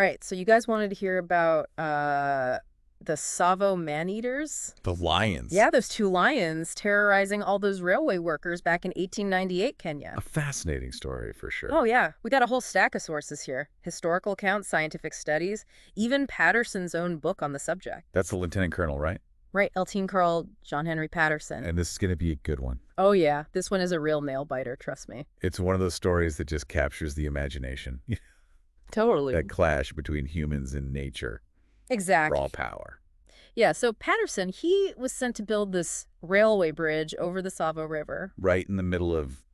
All right, so you guys wanted to hear about the Tsavo Man-Eaters? The lions. Yeah, those two lions terrorizing all those railway workers back in 1898 Kenya. A fascinating story for sure. Oh, yeah. We got a whole stack of sources here. Historical accounts, scientific studies, even Patterson's own book on the subject. That's the lieutenant colonel, right? Right, Elteen Carl, John Henry Patterson. And this is going to be a good one. Oh, yeah. This one is a real nail-biter, trust me. It's one of those stories that just captures the imagination. Totally. That clash between humans and nature. Exactly. Raw power. Yeah, so Patterson, he was sent to build this railway bridge over the Tsavo River. Right in the middle of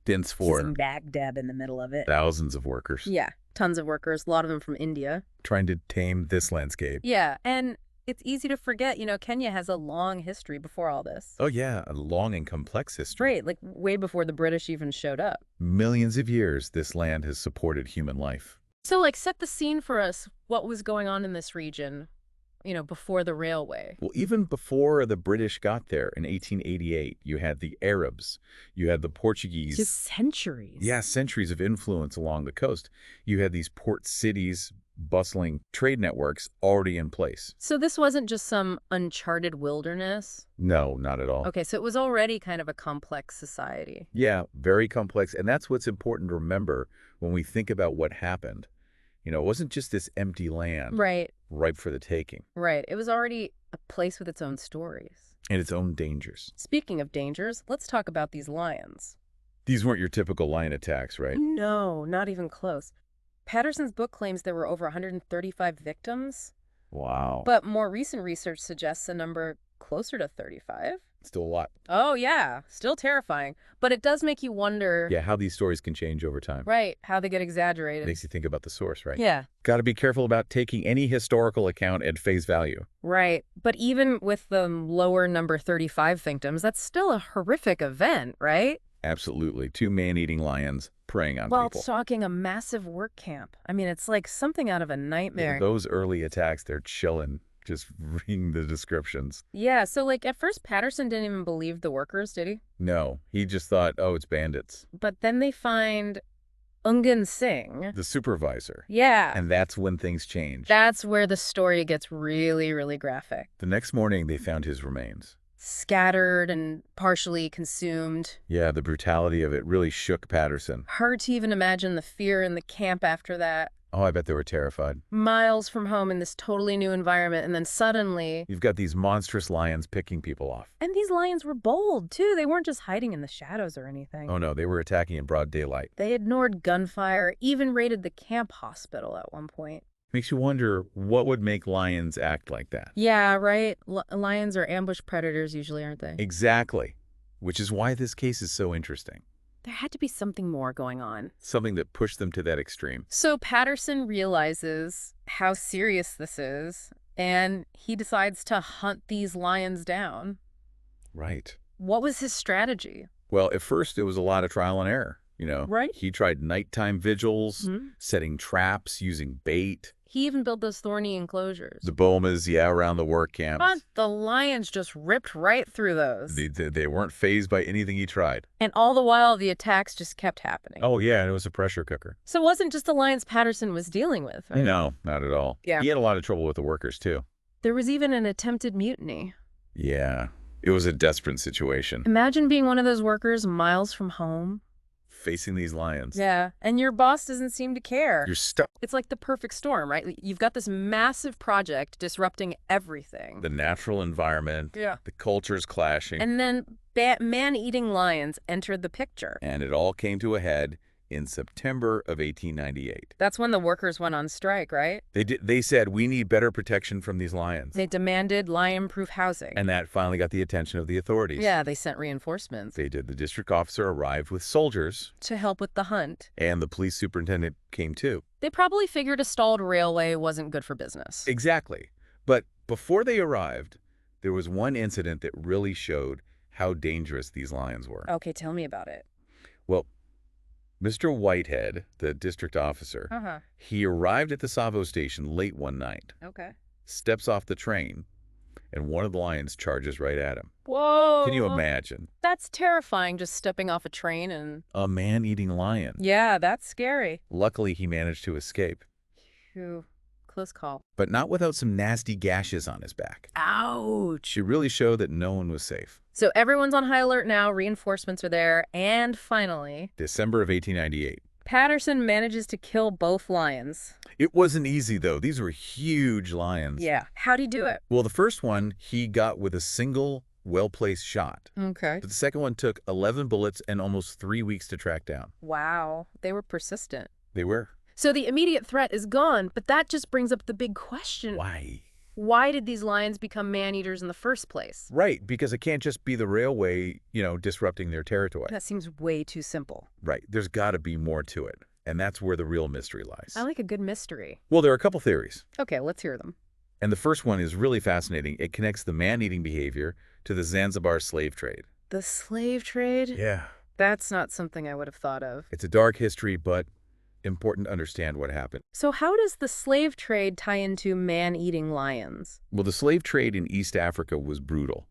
dense forest. Smack Baghdad in the middle of it. Thousands of workers. Yeah, tons of workers, a lot of them from India. Trying to tame this landscape. Yeah, and it's easy to forget, Kenya has a long history before all this. Oh, yeah, a long and complex history. Right, like way before the British even showed up. Millions of years this land has supported human life. So, set the scene for us. What was going on in this region, before the railway? Well, even before the British got there in 1888, you had the Arabs, you had the Portuguese. Just centuries. Yeah, centuries of influence along the coast. You had these port cities, bustling trade networks already in place. So this wasn't just some uncharted wilderness? No, not at all. Okay, so it was already kind of a complex society. Yeah, very complex. And that's what's important to remember when we think about what happened. It wasn't just this empty land. Right. Ripe for the taking. Right. It was already a place with its own stories. And its own dangers. Speaking of dangers, let's talk about these lions. These weren't your typical lion attacks, right? No, not even close. Patterson's book claims there were over 135 victims. Wow. But more recent research suggests a number closer to 35. Still a lot. Oh, yeah. Still terrifying. But it does make you wonder... Yeah, how these stories can change over time. Right. How they get exaggerated. Makes you think about the source, right? Yeah. Got to be careful about taking any historical account at face value. Right. But even with the lower number 35 victims, that's still a horrific event, right? Absolutely. Two man-eating lions preying on While people. stalking a massive work camp. I mean, it's like something out of a nightmare. Yeah, those early attacks, they're chilling. Just reading the descriptions. Yeah, so at first Patterson didn't even believe the workers, did he? No, he just thought, oh, it's bandits. But then they find Ungan Singh. The supervisor. Yeah. And that's when things change. That's where the story gets really, really graphic. The next morning, they found his remains. Scattered and partially consumed. Yeah, the brutality of it really shook Patterson. Hard to even imagine the fear in the camp after that. Oh, I bet they were terrified. Miles from home in this totally new environment, and then suddenly... You've got these monstrous lions picking people off. And these lions were bold, too. They weren't just hiding in the shadows or anything. Oh, no, they were attacking in broad daylight. They ignored gunfire, even raided the camp hospital at one point. Makes you wonder what would make lions act like that. Yeah, right? Lions are ambush predators usually, aren't they? Exactly. Which is why this case is so interesting. There had to be something more going on. Something that pushed them to that extreme. So Patterson realizes how serious this is, and he decides to hunt these lions down. Right. What was his strategy? Well, at first it was a lot of trial and error, Right. He tried nighttime vigils, setting traps, using bait. He even built those thorny enclosures. The bomas, around the work camps. But the lions just ripped right through those. They weren't fazed by anything he tried. And all the while, the attacks just kept happening. Oh, yeah, it was a pressure cooker. So it wasn't just the lions Patterson was dealing with, right? No, not at all. Yeah. He had a lot of trouble with the workers, too. There was even an attempted mutiny. Yeah, it was a desperate situation. Imagine being one of those workers miles from home. Facing these lions. Yeah, and your boss doesn't seem to care. You're stuck. It's like the perfect storm, right? You've got this massive project disrupting everything. The natural environment. Yeah. The cultures clashing. And then man-eating lions entered the picture. And it all came to a head in September of 1898. That's when the workers went on strike, right? They said, we need better protection from these lions. They demanded lion-proof housing. And that finally got the attention of the authorities. Yeah, they sent reinforcements. They did. The district officer arrived with soldiers. To help with the hunt. And the police superintendent came too. They probably figured a stalled railway wasn't good for business. Exactly. But before they arrived, there was one incident that really showed how dangerous these lions were. Okay, tell me about it. Well, Mr. Whitehead, the district officer, he arrived at the Tsavo station late one night, Okay. steps off the train, and one of the lions charges right at him. Whoa. Can you imagine? That's terrifying, just stepping off a train and... A man-eating lion. Yeah, that's scary. Luckily, he managed to escape. Whew. Close call. But not without some nasty gashes on his back. Ouch. It really showed that no one was safe. So everyone's on high alert now. Reinforcements are there. And finally, December of 1898. Patterson manages to kill both lions. It wasn't easy, though. These were huge lions. Yeah. How'd he do it? Well, the first one he got with a single well-placed shot. Okay. But the second one took 11 bullets and almost 3 weeks to track down. Wow. They were persistent. They were. So the immediate threat is gone, but that just brings up the big question. Why? Why did these lions become man-eaters in the first place? Right, because it can't just be the railway, disrupting their territory. That seems way too simple. Right, there's got to be more to it. And that's where the real mystery lies. I like a good mystery. Well, there are a couple theories. Okay, let's hear them. And the first one is really fascinating. It connects the man-eating behavior to the Zanzibar slave trade. The slave trade? Yeah. That's not something I would have thought of. It's a dark history, but important to understand what happened. So how does the slave trade tie into man-eating lions? Well, the slave trade in East Africa was brutal.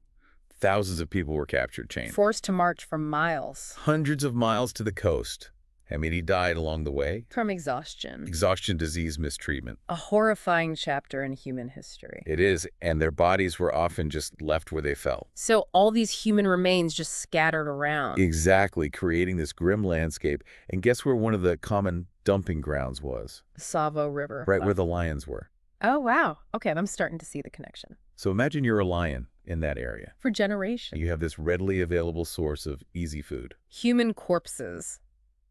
Thousands of people were captured, chained. Forced to march for miles. Hundreds of miles to the coast. How many died along the way? From exhaustion. Exhaustion, disease, mistreatment. A horrifying chapter in human history. It is, and their bodies were often just left where they fell. So all these human remains just scattered around. Exactly, creating this grim landscape. And guess where one of the common dumping grounds was? The Tsavo River. Right where the lions were. Oh, wow. Okay, I'm starting to see the connection. So imagine you're a lion in that area. For generations. You have this readily available source of easy food. Human corpses.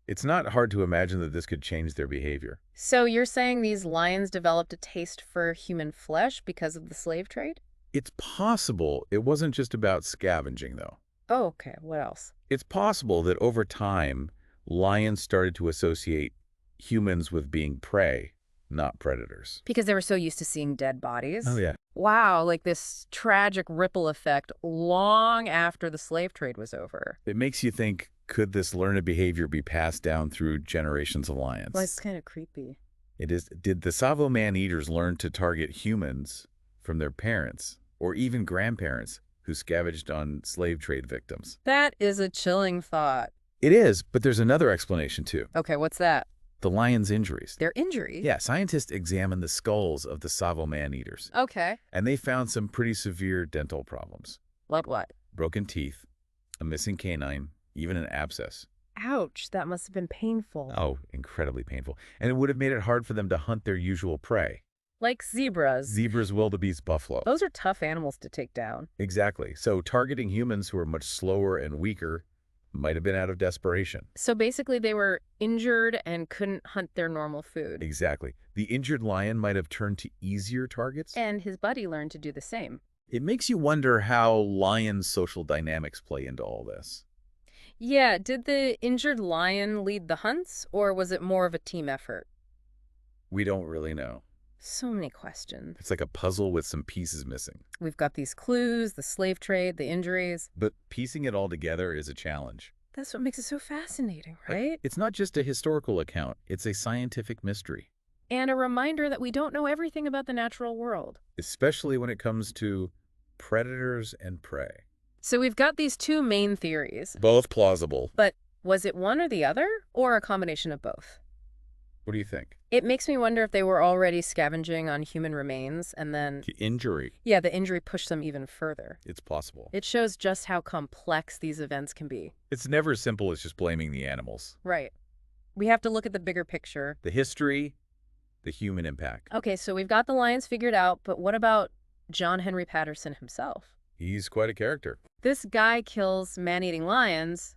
It's not hard to imagine that this could change their behavior. So you're saying these lions developed a taste for human flesh because of the slave trade? It's possible it wasn't just about scavenging, though. Oh, okay. What else? It's possible that over time, lions started to associate humans with being prey, not predators. Because they were so used to seeing dead bodies? Oh, yeah. Wow, like this tragic ripple effect long after the slave trade was over. It makes you think, could this learned behavior be passed down through generations of lions? Well, it's kind of creepy. It is. Did the Tsavo Man-Eaters learn to target humans from their parents or even grandparents who scavenged on slave trade victims? That is a chilling thought. It is, but there's another explanation, too. Okay, what's that? The lions' injuries. Their injuries? Yeah, scientists examined the skulls of the Tsavo Man-Eaters. Okay. And they found some pretty severe dental problems. Like what? Broken teeth, a missing canine, even an abscess. Ouch, that must have been painful. Oh, incredibly painful. And it would have made it hard for them to hunt their usual prey. Like zebras. Zebras, wildebeest, buffalo. Those are tough animals to take down. Exactly. So targeting humans who are much slower and weaker might have been out of desperation. So basically they were injured and couldn't hunt their normal food. Exactly. The injured lion might have turned to easier targets. And his buddy learned to do the same. It makes you wonder how lions' social dynamics play into all this. Yeah, did the injured lion lead the hunts, or was it more of a team effort? We don't really know. So many questions. It's like a puzzle with some pieces missing. We've got these clues, the slave trade, the injuries. But piecing it all together is a challenge. That's what makes it so fascinating, right? It's not just a historical account. It's a scientific mystery. And a reminder that we don't know everything about the natural world. Especially when it comes to predators and prey. So we've got these two main theories. Both plausible. But was it one or the other, or a combination of both? What do you think? It makes me wonder if they were already scavenging on human remains and then... The injury. Yeah, the injury pushed them even further. It's possible. It shows just how complex these events can be. It's never as simple as just blaming the animals. Right. We have to look at the bigger picture. The history, the human impact. Okay, so we've got the lions figured out, but what about John Henry Patterson himself? He's quite a character. This guy kills man-eating lions,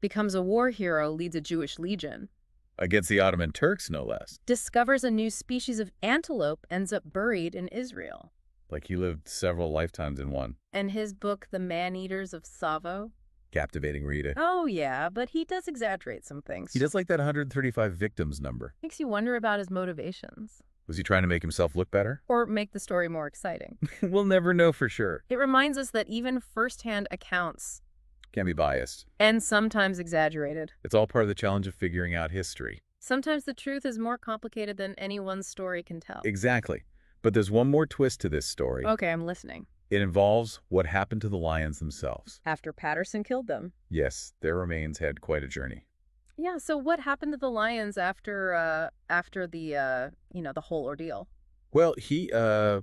becomes a war hero, leads a Jewish legion. Against the Ottoman Turks, no less. Discovers a new species of antelope, ends up buried in Israel. Like he lived several lifetimes in one. And his book, The Man-Eaters of Tsavo? Captivating reader. Oh, yeah, but he does exaggerate some things. He does like that 135 victims number. Makes you wonder about his motivations. Was he trying to make himself look better? Or make the story more exciting. We'll never know for sure. It reminds us that even first-hand accounts Can be biased. and sometimes exaggerated. It's all part of the challenge of figuring out history. Sometimes the truth is more complicated than any one story can tell. Exactly. But there's one more twist to this story. Okay, I'm listening. It involves what happened to the lions themselves. After Patterson killed them. Yes, their remains had quite a journey. Yeah, so what happened to the lions after the whole ordeal? Well,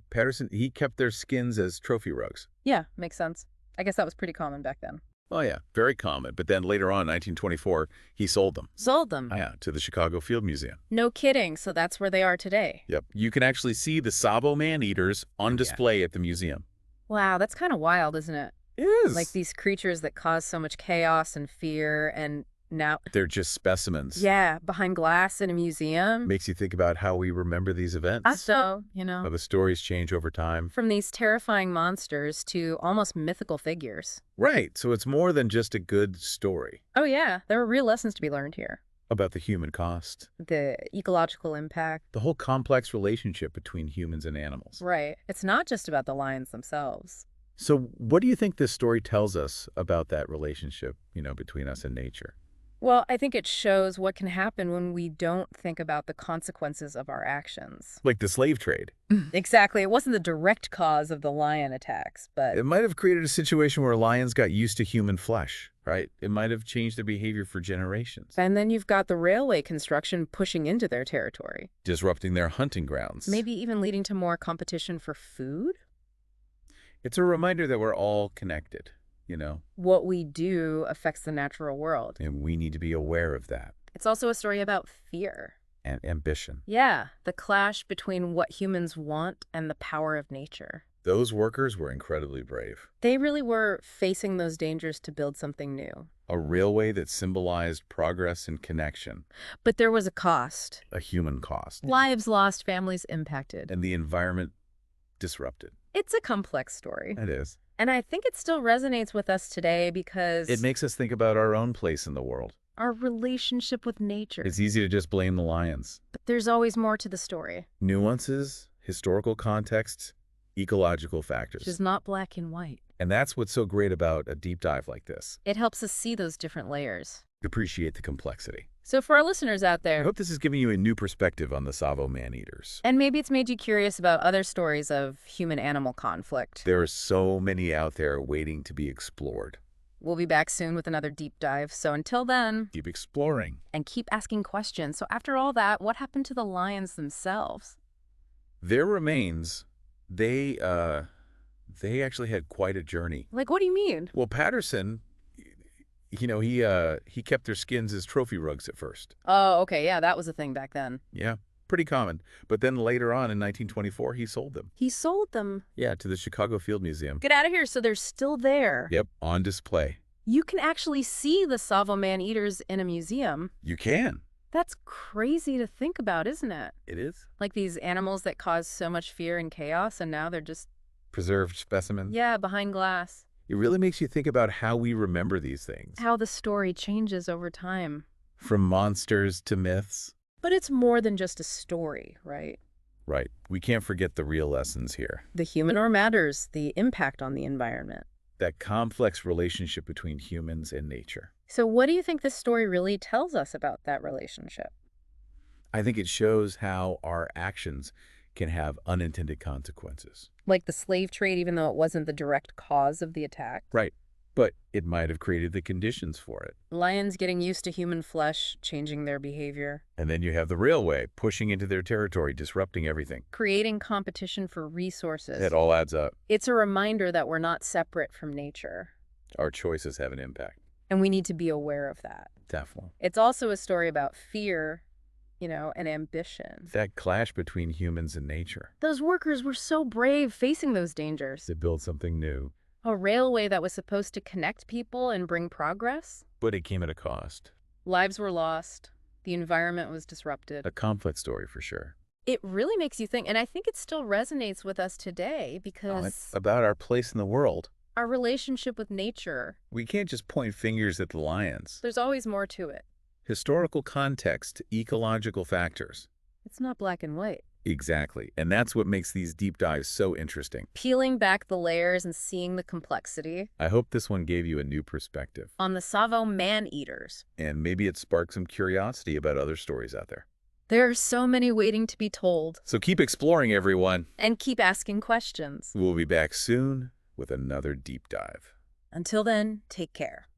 Patterson, he kept their skins as trophy rugs. Yeah, makes sense. I guess that was pretty common back then. Oh, yeah, very common. But then later on, 1924, he sold them. Sold them. Oh, yeah, to the Chicago Field Museum. No kidding. So that's where they are today. Yep. You can actually see the Tsavo Man-Eaters on Yeah. display at the museum. Wow, that's kind of wild, isn't it? It Like is. these creatures that cause so much chaos and fear, and now, They're just specimens. yeah, behind glass in a museum. Makes you think about how we remember these events. So, How the stories change over time. from these terrifying monsters to almost mythical figures. Right. So it's more than just a good story Oh, yeah, there are real lessons to be learned here. about the human cost, The ecological impact. the whole complex relationship between humans and animals. Right. It's not just about the lions themselves. So what do you think this story tells us about that relationship, between us and nature? Well, I think it shows what can happen when we don't think about the consequences of our actions. Like the slave trade. Exactly. It wasn't the direct cause of the lion attacks, but It might have created a situation where lions got used to human flesh, right? It might have changed their behavior for generations, and then you've got the railway construction pushing into their territory, disrupting their hunting grounds. maybe even leading to more competition for food. It's a reminder that we're all connected, What we do affects the natural world. and we need to be aware of that. It's also a story about fear. And ambition. Yeah, the clash between what humans want and the power of nature. Those workers were incredibly brave. They really were facing those dangers to build something new. A railway that symbolized progress and connection, But there was a cost. a human cost, Lives lost, families impacted. and the environment disrupted. It's a complex story. It is. And I think it still resonates with us today because It makes us think about our own place in the world. our relationship with nature. It's easy to just blame the lions. But there's always more to the story, Nuances, historical contexts, ecological which factors. is not black and white. And that's what's so great about a deep dive like this. It helps us see those different layers. Appreciate the complexity. So for our listeners out I there, hope this is giving you a new perspective on the Tsavo Man-Eaters. and maybe it's made you curious about other stories of human-animal conflict. There are so many out there waiting to be explored. We'll be back soon with another deep dive. So until then, Keep exploring. and keep asking questions. So after all that, what happened to the lions themselves? Their remains, they actually had quite a journey. Like, what do you mean? Well, Patterson, he kept their skins as trophy rugs at first. Oh, okay. Yeah, that was a thing back then. Yeah, pretty common. But then later on in 1924, he sold them. He sold them. Yeah, to the Chicago Field Museum. Get out of here. So they're still there. Yep, on display. You can actually see the Tsavo Man-Eaters in a museum. You can. That's crazy to think about, isn't it? It is. Like these animals that cause so much fear and chaos, and now they're just, Preserved specimens. yeah, behind glass. It really makes you think about how we remember these things. How the story changes over time. From monsters to myths. But it's more than just a story, right? Right. We can't forget the real lessons here. The humor matters, the impact on the environment. That complex relationship between humans and nature. So what do you think this story really tells us about that relationship? I think it shows how our actions can have unintended consequences. Like the slave trade, even though it wasn't the direct cause of the attack? Right. But it might have created the conditions for it. Lions getting used to human flesh, changing their behavior. And then you have the railway pushing into their territory, disrupting everything. Creating competition for resources. It all adds up. It's a reminder that we're not separate from nature. Our choices have an impact. And we need to be aware of that. Definitely. It's also a story about fear, and ambition. That clash between humans and nature. Those workers were so brave facing those dangers. To build something new. A railway that was supposed to connect people and bring progress. But it came at a cost. Lives were lost. The environment was disrupted. A complex story for sure. It really makes you think, and I think it still resonates with us today because It's about our place in the world. our relationship with nature, We can't just point fingers at the lions. there's always more to it. Historical context, ecological factors. It's not black and white. Exactly. And that's what makes these deep dives so interesting. Peeling back the layers and seeing the complexity I hope this one gave you a new perspective. on the Tsavo Man-Eaters. And maybe it sparked some curiosity about other stories out there. There are so many waiting to be told. So keep exploring, everyone. And keep asking questions. We'll be back soon with another deep dive. Until then, take care.